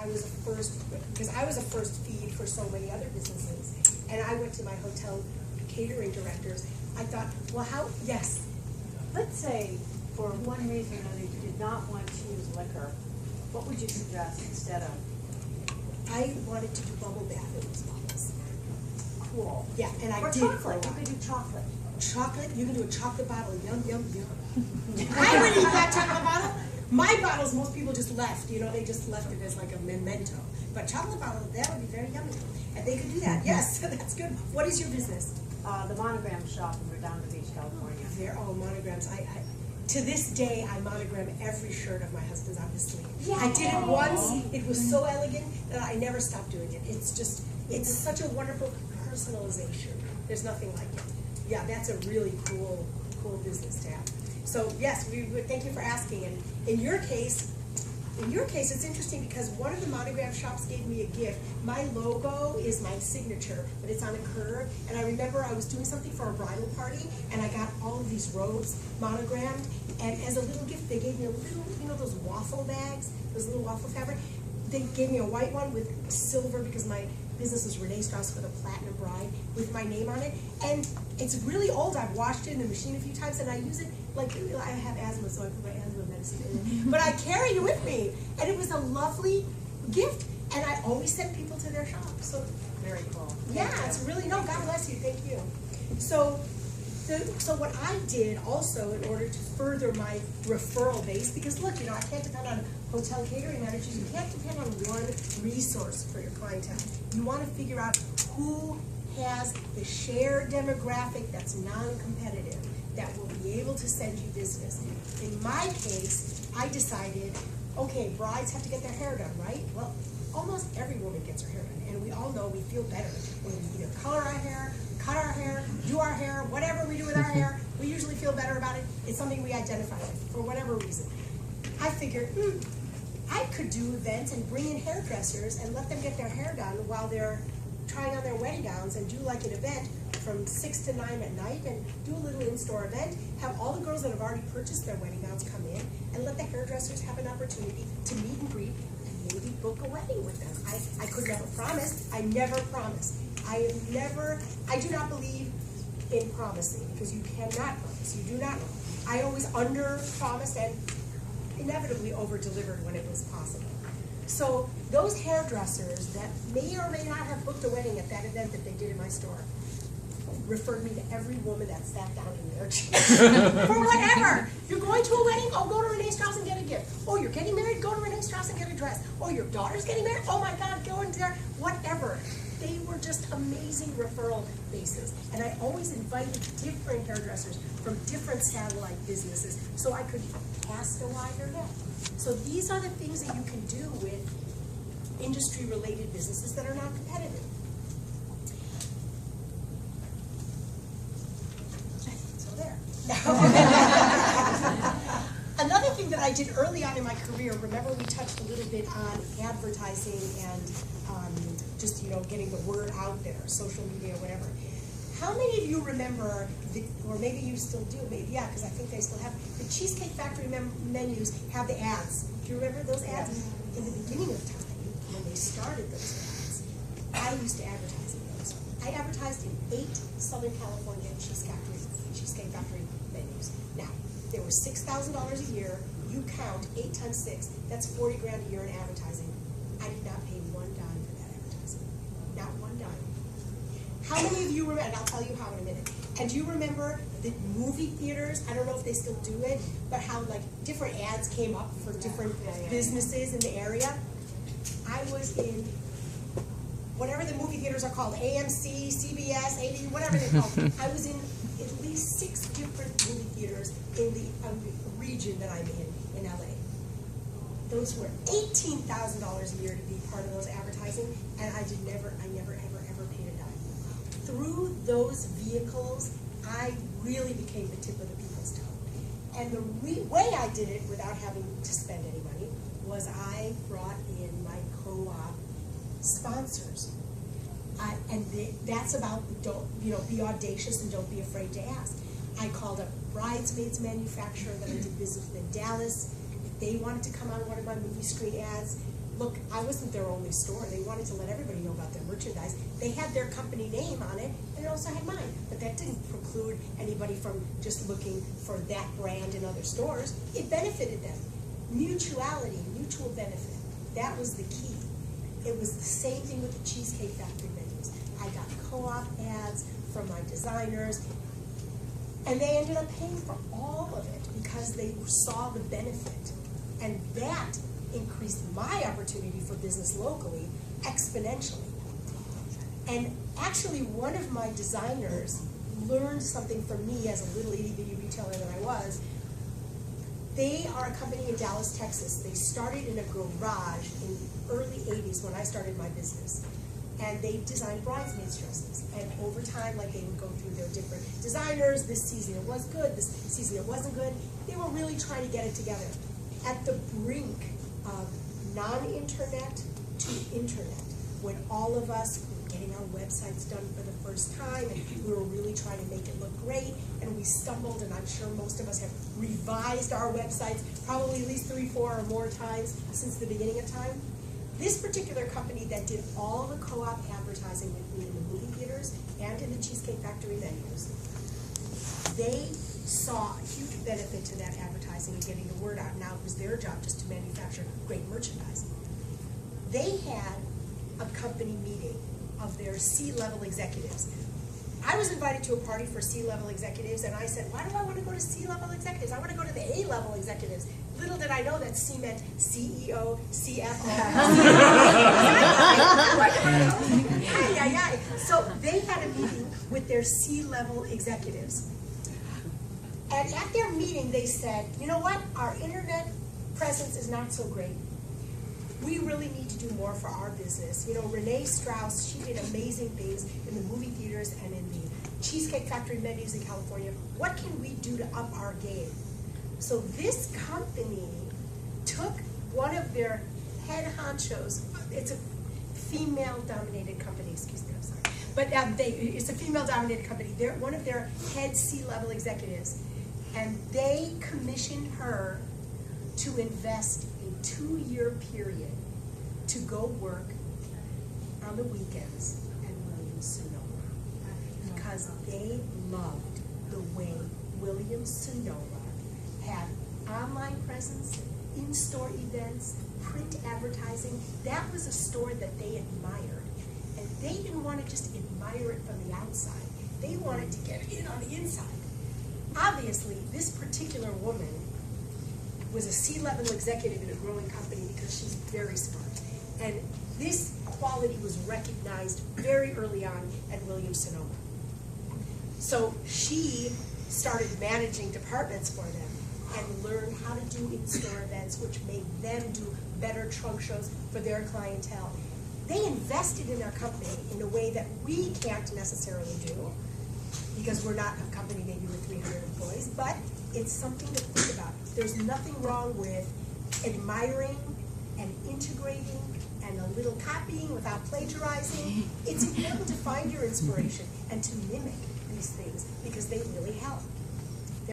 I was a first, because I was a first feed for so many other businesses. And I went to my hotel catering directors. I thought, well, how, yes. Let's say, for one reason or another, you did not want to use liquor. What would you suggest instead of? I wanted to do bubble bath in those bottles. Cool. Yeah, and I Or did chocolate. for a You while. could do chocolate. Chocolate, you can do a chocolate bottle, yum, yum, yum. I would eat that chocolate bottle. My bottles, most people just left, you know, they just left it as like a memento. But chocolate bottle, that would be very yummy. And they could do that, yes, that's good. What is your business? The Monogram shop in Redondo Beach, California. They're all monograms. To this day, I monogram every shirt of my husband's on his sleeve. I did it once, it was so elegant that I never stopped doing it. It's just, it's such a wonderful personalization. There's nothing like it. Yeah, that's a really cool business to have. So yes, we would thank you for asking. And in your case, it's interesting because one of the monogram shops gave me a gift. My logo is my signature, but it's on a curve. And I remember I was doing something for a bridal party, and I got all of these robes monogrammed. And as a little gift, they gave me a little, you know, those waffle bags, those little waffle fabric. They gave me a white one with silver because my business is Renee Strauss for the Platinum Bride with my name on it. And it's really old. I've washed it in the machine a few times, and I use it like I have asthma, so I put my asthma medicine in it. But I carry it with me, and it was a lovely gift. And I always send people to their shop. So Very cool. yeah, it's really, no, God bless you, thank you. So what I did also in order to further my referral base, because look, you know, I can't depend on hotel catering managers, you can't depend on one resource for your clientele. You want to figure out who has the shared demographic that's non-competitive, that will be able to send you business. In my case, I decided, okay, brides have to get their hair done, right? Well, almost every woman gets her hair done, and we all know we feel better when we either color our hair, cut our hair, do our hair, whatever we do with our hair, we usually feel better about it. It's something we identify with for whatever reason. I figured, I could do events and bring in hairdressers and let them get their hair done while they're trying on their wedding gowns, and do like an event from 6 to 9 at night and do a little in-store event, have all the girls that have already purchased their wedding gowns come in, and let the hairdressers have an opportunity to meet and greet and maybe book a wedding with them. I could never promise. I never promise. I do not believe in promising, because you cannot promise. You do not know. I always under-promised and inevitably over-delivered when it was possible. So those hairdressers that may or may not have booked a wedding at that event that they did in my store referred me to every woman that sat down in their chair. For whatever. You're going to a wedding? Oh, go to Renee Strauss and get a gift. Oh, you're getting married? Go to Renee Strauss and get a dress. Oh, your daughter's getting married? Oh my God, go in there. Whatever. They were just amazing referral bases. And I always invited different hairdressers from different satellite businesses so I could cast a wider net. So these are the things that you can do with industry-related businesses that are not competitive. So there. Another thing that I did early on in my career, remember we touched a little bit on advertising and just, you know, getting the word out there, social media, whatever. How many of you remember, or maybe you still do, maybe, yeah, because I think they still have, the Cheesecake Factory menus have the ads. Do you remember those ads? Yes. In the beginning of time, when they started those ads, I used to advertise in those. I advertised in 8 Southern California Cheesecake Factory menus. Now, they were $6,000 a year. You count 8 times 6, that's 40 grand a year in advertising. I did not pay one dime for that advertising. Not one dime. How many of you remember, and I'll tell you how in a minute, and do you remember the movie theaters? I don't know if they still do it, but how like different ads came up for different businesses in the area? I was in whatever the movie theaters are called, AMC, CBS, AD, whatever they're called. I was in at least 6 different movie theaters in the region that I'm in LA. Those were $18,000 a year to be part of those advertising, and I never, ever paid a dime. Through those vehicles, I really became the tip of the people's toe. And the way I did it without having to spend any money was I brought in my co-op sponsors. That's about be audacious and don't be afraid to ask. I called up Bridesmaids manufacturer that I did business with in Dallas. If they wanted to come on one of my movie screen ads, look, I wasn't their only store. They wanted to let everybody know about their merchandise. They had their company name on it, and it also had mine. But that didn't preclude anybody from just looking for that brand in other stores. It benefited them. Mutuality, mutual benefit. That was the key. It was the same thing with the Cheesecake Factory menus. I got co-op ads from my designers, and they ended up paying for all of it because they saw the benefit. And that increased my opportunity for business locally exponentially. And actually, one of my designers learned something from me as a little itty bitty retailer that I was. They are a company in Dallas, Texas. They started in a garage in the early 80s when I started my business. And they designed bridesmaids dresses. And over time, like, they would go through their different designers. This season it was good, this season it wasn't good. They were really trying to get it together. At the brink of non-internet to internet, when all of us were getting our websites done for the first time, and we were really trying to make it look great, and we stumbled, and I'm sure most of us have revised our websites probably at least 3, 4, or more times since the beginning of time. This particular company that did all the co-op advertising with me in the movie theaters and in the Cheesecake Factory menus, they saw a huge benefit to that advertising and getting the word out. Now it was their job just to manufacture great merchandise. They had a company meeting of their C-level executives. I was invited to a party for C-level executives, and I said, why do I want to go to C-level executives? I want to go to the A-level executives. Little did I know that C meant CEO, CFO. So they had a meeting with their C-level executives. And at their meeting, they said, you know what? Our internet presence is not so great. We really need to do more for our business. You know, Renee Strauss, she did amazing things in the movie theaters and in the Cheesecake Factory menus in California. What can we do to up our game? So this company took one of their head honchos. It's a female-dominated company, excuse me, I'm sorry. But it's a female-dominated company. They're one of their head C-level executives. And they commissioned her to invest a 2-year period to go work on the weekends at Williams-Sonoma because they loved the way Williams-Sonoma had online presence, in-store events, print advertising. That was a store that they admired. And they didn't want to just admire it from the outside. They wanted to get in on the inside. Obviously, this particular woman was a C-level executive in a growing company because she's very smart. And this quality was recognized very early on at Williams-Sonoma. So she started managing departments for them and learned how to do in-store events, which made them do better trunk shows for their clientele. They invested in their company in a way that we can't necessarily do because we're not a company maybe with 300 employees, but it's something to think about. There's nothing wrong with admiring and integrating and a little copying without plagiarizing. It's important to find your inspiration and to mimic these things because they really help.